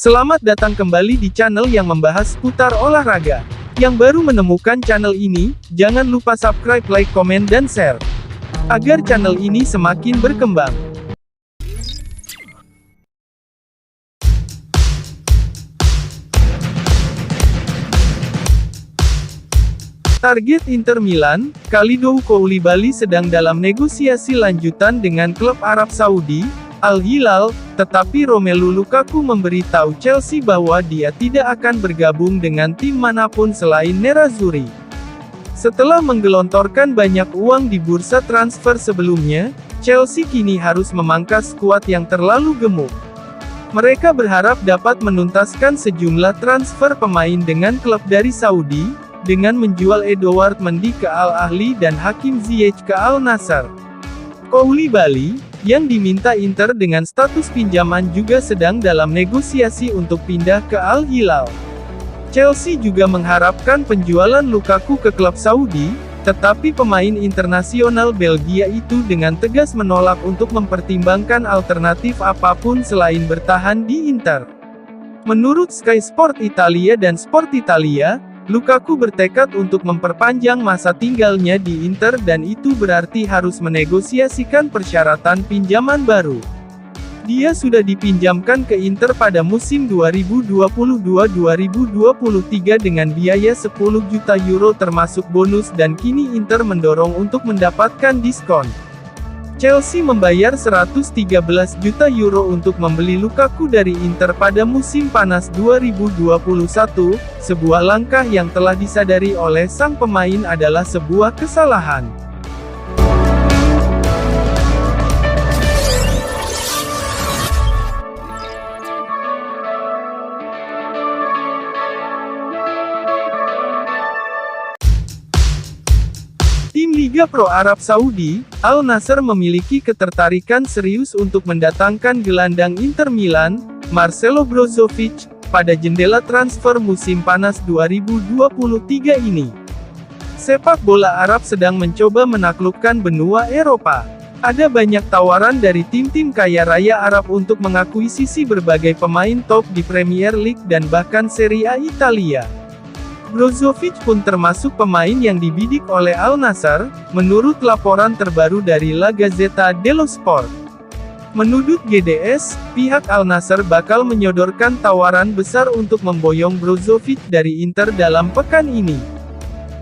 Selamat datang kembali di channel yang membahas seputar olahraga. Yang baru menemukan channel ini, jangan lupa subscribe, like, komen, dan share. Agar channel ini semakin berkembang. Target Inter Milan, Kalidou Koulibaly sedang dalam negosiasi lanjutan dengan klub Arab Saudi, Al Hilal, tetapi Romelu Lukaku memberitahu Chelsea bahwa dia tidak akan bergabung dengan tim manapun selain Nerazzurri. Setelah menggelontorkan banyak uang di bursa transfer sebelumnya, Chelsea kini harus memangkas skuad yang terlalu gemuk. Mereka berharap dapat menuntaskan sejumlah transfer pemain dengan klub dari Saudi, dengan menjual Edouard Mendy ke Al Ahly dan Hakim Ziyech ke Al Nassr. Koulibaly, yang diminta Inter dengan status pinjaman, juga sedang dalam negosiasi untuk pindah ke Al Hilal. Chelsea juga mengharapkan penjualan Lukaku ke klub Saudi, tetapi pemain internasional Belgia itu dengan tegas menolak untuk mempertimbangkan alternatif apapun selain bertahan di Inter. Menurut Sky Sport Italia dan Sport Italia, Lukaku bertekad untuk memperpanjang masa tinggalnya di Inter dan itu berarti harus menegosiasikan persyaratan pinjaman baru. Dia sudah dipinjamkan ke Inter pada musim 2022-2023 dengan biaya 10 juta euro termasuk bonus dan kini Inter mendorong untuk mendapatkan diskon. Chelsea membayar 113 juta euro untuk membeli Lukaku dari Inter pada musim panas 2021, sebuah langkah yang telah disadari oleh sang pemain adalah sebuah kesalahan. Tim Liga Pro Arab Saudi, Al Nassr memiliki ketertarikan serius untuk mendatangkan gelandang Inter Milan, Marcelo Brozovic, pada jendela transfer musim panas 2023 ini. Sepak bola Arab sedang mencoba menaklukkan benua Eropa. Ada banyak tawaran dari tim-tim kaya raya Arab untuk mengakuisisi berbagai pemain top di Premier League dan bahkan Serie A Italia. Brozovic pun termasuk pemain yang dibidik oleh Al Nassr, menurut laporan terbaru dari La Gazzetta dello Sport. Menurut GDS, pihak Al Nassr bakal menyodorkan tawaran besar untuk memboyong Brozovic dari Inter dalam pekan ini.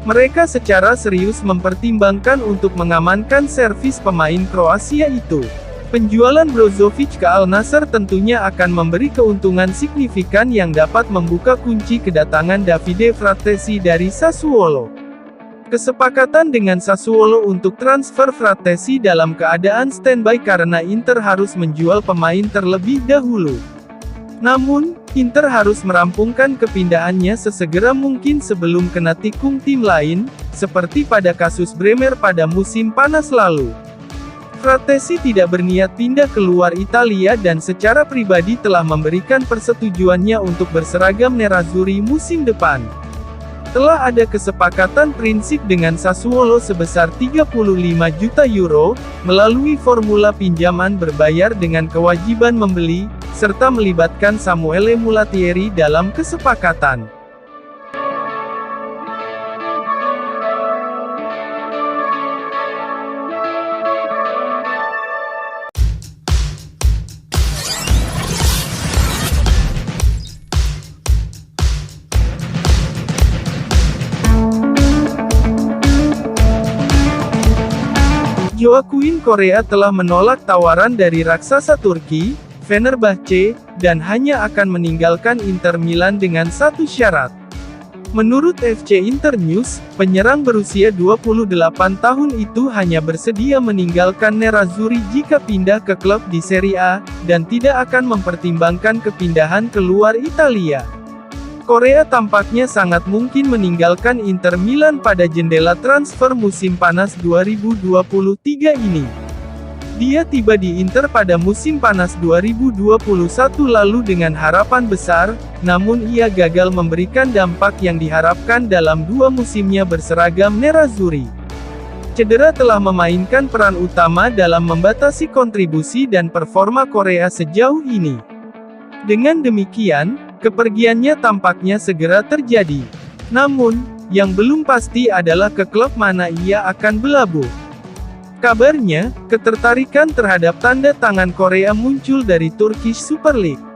Mereka secara serius mempertimbangkan untuk mengamankan servis pemain Kroasia itu. Penjualan Brozovic ke Al Nassr tentunya akan memberi keuntungan signifikan yang dapat membuka kunci kedatangan Davide Frattesi dari Sassuolo. Kesepakatan dengan Sassuolo untuk transfer Frattesi dalam keadaan standby karena Inter harus menjual pemain terlebih dahulu. Namun, Inter harus merampungkan kepindahannya sesegera mungkin sebelum kena tikung tim lain, seperti pada kasus Bremer pada musim panas lalu. Frattesi tidak berniat pindah keluar Italia dan secara pribadi telah memberikan persetujuannya untuk berseragam Nerazzurri musim depan. Telah ada kesepakatan prinsip dengan Sassuolo sebesar 35 juta euro, melalui formula pinjaman berbayar dengan kewajiban membeli, serta melibatkan Samuele Mulatieri dalam kesepakatan. Joaquin Korea telah menolak tawaran dari raksasa Turki, Fenerbahce, dan hanya akan meninggalkan Inter Milan dengan satu syarat. Menurut FC Internews, penyerang berusia 28 tahun itu hanya bersedia meninggalkan Nerazzurri jika pindah ke klub di Serie A, dan tidak akan mempertimbangkan kepindahan keluar Italia. Korea tampaknya sangat mungkin meninggalkan Inter Milan pada jendela transfer musim panas 2023 ini. Dia tiba di Inter pada musim panas 2021 lalu dengan harapan besar, namun ia gagal memberikan dampak yang diharapkan dalam dua musimnya berseragam Nerazzurri. Cedera telah memainkan peran utama dalam membatasi kontribusi dan performa Korea sejauh ini. Dengan demikian, kepergiannya tampaknya segera terjadi. Namun, yang belum pasti adalah ke klub mana ia akan berlabuh. Kabarnya, ketertarikan terhadap tanda tangan Korea muncul dari Turkish Super League.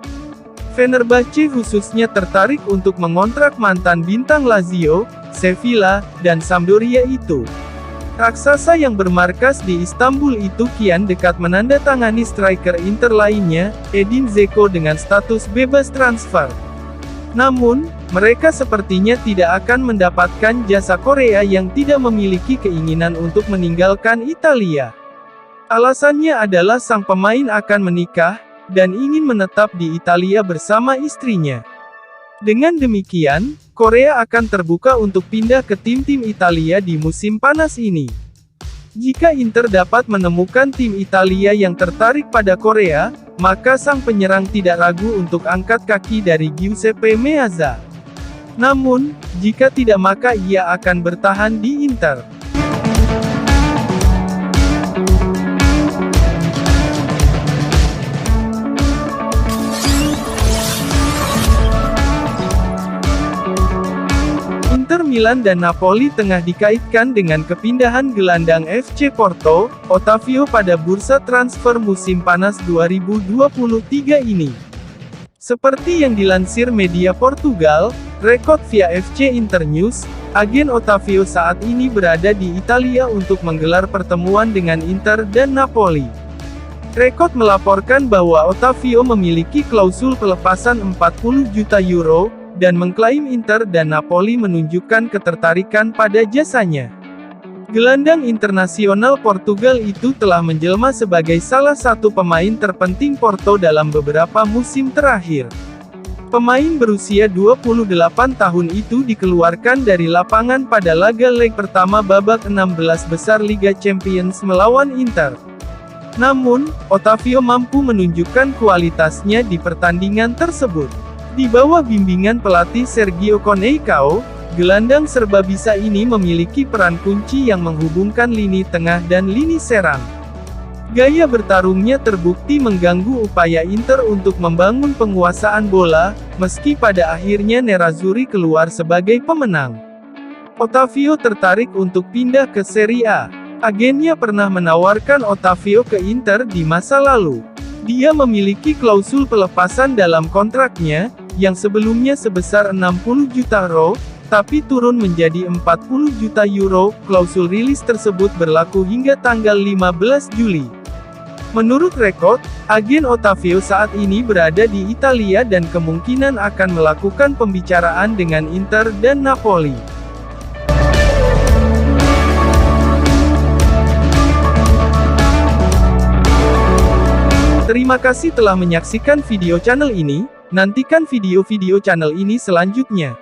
Fenerbahce khususnya tertarik untuk mengontrak mantan bintang Lazio, Sevilla, dan Sampdoria itu. Raksasa yang bermarkas di Istanbul itu kian dekat menandatangani striker Inter lainnya, Edin Dzeko dengan status bebas transfer. Namun, mereka sepertinya tidak akan mendapatkan jasa Korea yang tidak memiliki keinginan untuk meninggalkan Italia. Alasannya adalah sang pemain akan menikah, dan ingin menetap di Italia bersama istrinya. Dengan demikian, Korea akan terbuka untuk pindah ke tim-tim Italia di musim panas ini. Jika Inter dapat menemukan tim Italia yang tertarik pada Korea, maka sang penyerang tidak ragu untuk angkat kaki dari Giuseppe Meazza. Namun, jika tidak maka ia akan bertahan di Inter. Inter Milan dan Napoli tengah dikaitkan dengan kepindahan gelandang FC Porto, Otavio pada bursa transfer musim panas 2023 ini. Seperti yang dilansir media Portugal, Record via FC Internews, agen Otavio saat ini berada di Italia untuk menggelar pertemuan dengan Inter dan Napoli. Record melaporkan bahwa Otavio memiliki klausul pelepasan 40 juta euro, dan mengklaim Inter dan Napoli menunjukkan ketertarikan pada jasanya. Gelandang internasional Portugal itu telah menjelma sebagai salah satu pemain terpenting Porto dalam beberapa musim terakhir. Pemain berusia 28 tahun itu dikeluarkan dari lapangan pada laga leg pertama babak 16 besar Liga Champions melawan Inter. Namun, Otavio mampu menunjukkan kualitasnya di pertandingan tersebut. Di bawah bimbingan pelatih Sergio Conceição, gelandang serbabisa ini memiliki peran kunci yang menghubungkan lini tengah dan lini serang. Gaya bertarungnya terbukti mengganggu upaya Inter untuk membangun penguasaan bola, meski pada akhirnya Nerazzurri keluar sebagai pemenang. Otavio tertarik untuk pindah ke Serie A. Agennya pernah menawarkan Otavio ke Inter di masa lalu. Dia memiliki klausul pelepasan dalam kontraknya, yang sebelumnya sebesar 60 juta euro, tapi turun menjadi 40 juta euro. Klausul rilis tersebut berlaku hingga tanggal 15 Juli. Menurut Record, agen Otavio saat ini berada di Italia dan kemungkinan akan melakukan pembicaraan dengan Inter dan Napoli. Terima kasih telah menyaksikan video channel ini. Nantikan video-video channel ini selanjutnya.